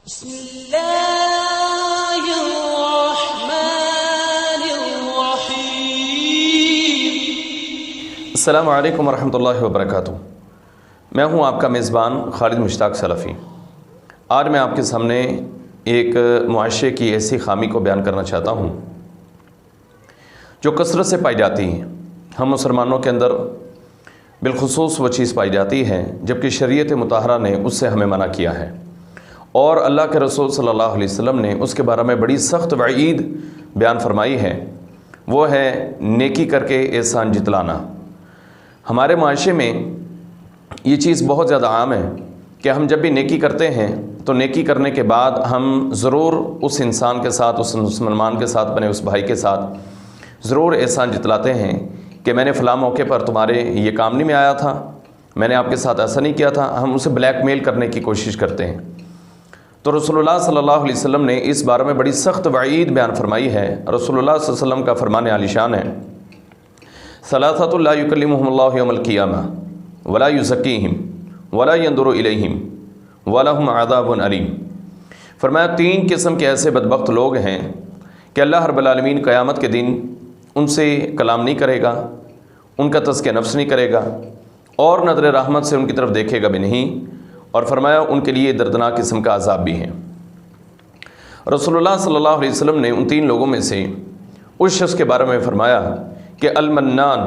بسم اللہ الرحمن الرحیم۔ السلام علیکم ورحمۃ اللہ وبرکاتہ۔ میں ہوں آپ کا میزبان خالد مشتاق سلفی۔ آج میں آپ کے سامنے ایک معاشرے کی ایسی خامی کو بیان کرنا چاہتا ہوں جو کثرت سے پائی جاتی ہے۔ ہم مسلمانوں کے اندر بالخصوص وہ چیز پائی جاتی ہے جبکہ شریعت مطہرہ نے اس سے ہمیں منع کیا ہے، اور اللہ کے رسول صلی اللہ علیہ وسلم نے اس کے بارے میں بڑی سخت وعید بیان فرمائی ہے۔ وہ ہے نیکی کر کے احسان جتلانا۔ ہمارے معاشرے میں یہ چیز بہت زیادہ عام ہے کہ ہم جب بھی نیکی کرتے ہیں تو نیکی کرنے کے بعد ہم ضرور اس انسان کے ساتھ، اس مسلمان کے ساتھ، بنے اس بھائی کے ساتھ ضرور احسان جتلاتے ہیں کہ میں نے فلاں موقع پر تمہارے یہ کام نہیں میں آیا تھا، میں نے آپ کے ساتھ ایسا نہیں کیا تھا۔ ہم اسے بلیک میل کرنے کی کوشش کرتے ہیں۔ تو رسول اللہ صلی اللہ علیہ وسلم نے اس بارے میں بڑی سخت وعید بیان فرمائی ہے۔ رسول اللہ صلی اللہ علیہ وسلم کا فرمان عالی شان ہے، ثلاثۃ لا یکلمہم اللہ یوم القیامہ ولا یزکیہم ولا ینظر الیہم ولہم عذاب علیم۔ فرمایا تین قسم کے ایسے بدبخت لوگ ہیں کہ اللہ رب العالمین قیامت کے دن ان سے کلام نہیں کرے گا، ان کا تزکیہ نفس نہیں کرے گا، اور نظر رحمت سے ان کی طرف دیکھے گا بھی نہیں، اور فرمایا ان کے لیے دردناک قسم کا عذاب بھی ہے۔ رسول اللہ صلی اللہ علیہ وسلم نے ان تین لوگوں میں سے اس شخص کے بارے میں فرمایا کہ المنان،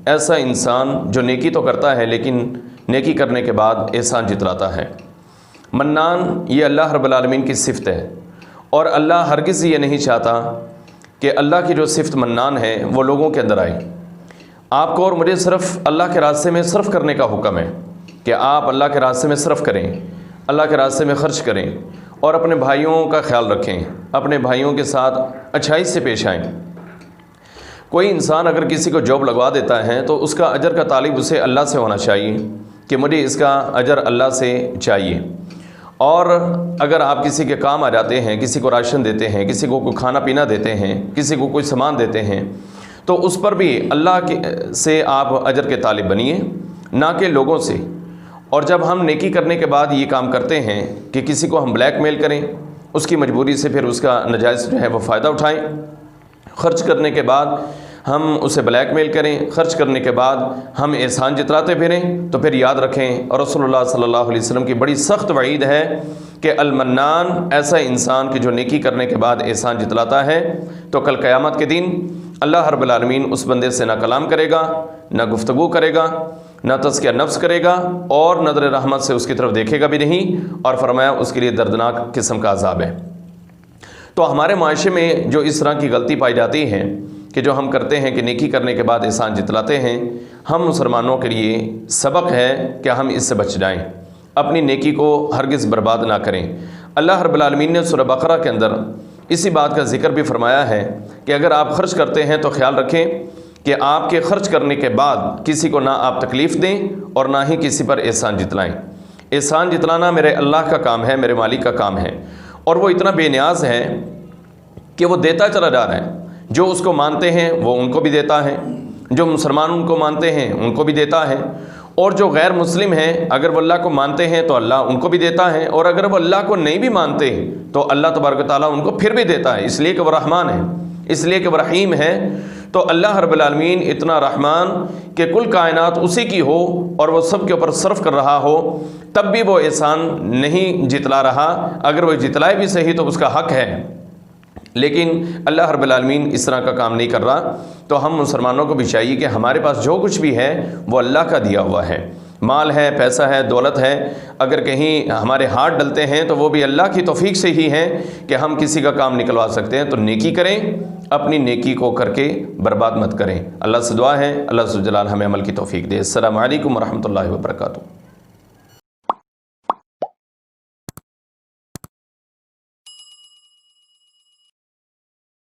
ایسا انسان جو نیکی تو کرتا ہے لیکن نیکی کرنے کے بعد احسان جتلاتا ہے۔ منان یہ اللہ رب العالمین کی صفت ہے، اور اللہ ہرگز یہ نہیں چاہتا کہ اللہ کی جو صفت منان ہے وہ لوگوں کے اندر آئے۔ آپ کو اور مجھے صرف اللہ کے راستے میں صرف کرنے کا حکم ہے کہ آپ اللہ کے راستے میں صرف کریں، اللہ کے راستے میں خرچ کریں، اور اپنے بھائیوں کا خیال رکھیں، اپنے بھائیوں کے ساتھ اچھائی سے پیش آئیں۔ کوئی انسان اگر کسی کو جاب لگوا دیتا ہے تو اس کا اجر کا طالب اسے اللہ سے ہونا چاہیے کہ مجھے اس کا اجر اللہ سے چاہیے۔ اور اگر آپ کسی کے کام آ جاتے ہیں، کسی کو راشن دیتے ہیں، کسی کو کوئی کھانا پینا دیتے ہیں، کسی کو کوئی سامان دیتے ہیں، تو اس پر بھی اللہ سے آپ اجر کے طالب بنیے، نہ کہ لوگوں سے۔ اور جب ہم نیکی کرنے کے بعد یہ کام کرتے ہیں کہ کسی کو ہم بلیک میل کریں، اس کی مجبوری سے پھر اس کا ناجائز جو ہے وہ فائدہ اٹھائیں، خرچ کرنے کے بعد ہم اسے بلیک میل کریں، خرچ کرنے کے بعد ہم احسان جتلاتے پھریں، تو پھر یاد رکھیں، اور رسول اللہ صلی اللہ علیہ وسلم کی بڑی سخت وعید ہے کہ المنان، ایسا انسان کہ جو نیکی کرنے کے بعد احسان جتلاتا ہے، تو کل قیامت کے دن اللہ رب العالمین اس بندے سے نہ کلام کرے گا، نہ گفتگو کرے گا، نہ تزکیہ نفس کرے گا، اور نظر رحمت سے اس کی طرف دیکھے گا بھی نہیں، اور فرمایا اس کے لیے دردناک قسم کا عذاب ہے۔ تو ہمارے معاشرے میں جو اس طرح کی غلطی پائی جاتی ہے کہ جو ہم کرتے ہیں کہ نیکی کرنے کے بعد احسان جتلاتے ہیں، ہم مسلمانوں کے لیے سبق ہے کہ ہم اس سے بچ جائیں، اپنی نیکی کو ہرگز برباد نہ کریں۔ اللہ رب العالمین نے سورہ بقرہ کے اندر اسی بات کا ذکر بھی فرمایا ہے کہ اگر آپ خرچ کرتے ہیں تو خیال رکھیں کہ آپ کے خرچ کرنے کے بعد کسی کو نہ آپ تکلیف دیں اور نہ ہی کسی پر احسان جتلائیں۔ احسان جتلانا میرے اللہ کا کام ہے، میرے مالک کا کام ہے، اور وہ اتنا بے نیاز ہے کہ وہ دیتا چلا جا رہا ہے۔ جو اس کو مانتے ہیں وہ ان کو بھی دیتا ہے، جو مسلمان ان کو مانتے ہیں ان کو بھی دیتا ہے، اور جو غیر مسلم ہیں اگر وہ اللہ کو مانتے ہیں تو اللہ ان کو بھی دیتا ہے، اور اگر وہ اللہ کو نہیں بھی مانتے تو اللہ تبارک و تعالیٰ ان کو پھر بھی دیتا ہے، اس لیے کہ وہ رحمان ہے، اس لیے کہ وہ رحیم ہے۔ تو اللہ رب العالمین اتنا رحمان کہ کل کائنات اسی کی ہو اور وہ سب کے اوپر صرف کر رہا ہو، تب بھی وہ احسان نہیں جتلا رہا۔ اگر وہ جتلائے بھی صحیح تو اس کا حق ہے، لیکن اللہ رب العالمین اس طرح کا کام نہیں کر رہا۔ تو ہم مسلمانوں کو بھی چاہیے کہ ہمارے پاس جو کچھ بھی ہے وہ اللہ کا دیا ہوا ہے، مال ہے، پیسہ ہے، دولت ہے، اگر کہیں ہمارے ہاتھ ڈلتے ہیں تو وہ بھی اللہ کی توفیق سے ہی ہے کہ ہم کسی کا کام نکلوا سکتے ہیں۔ تو نیکی کریں، اپنی نیکی کو کر کے برباد مت کریں۔ اللہ سے دعا ہے اللہ ذوالجلال ہمیں عمل کی توفیق دے۔ السلام علیکم ورحمۃ اللہ وبرکاتہ۔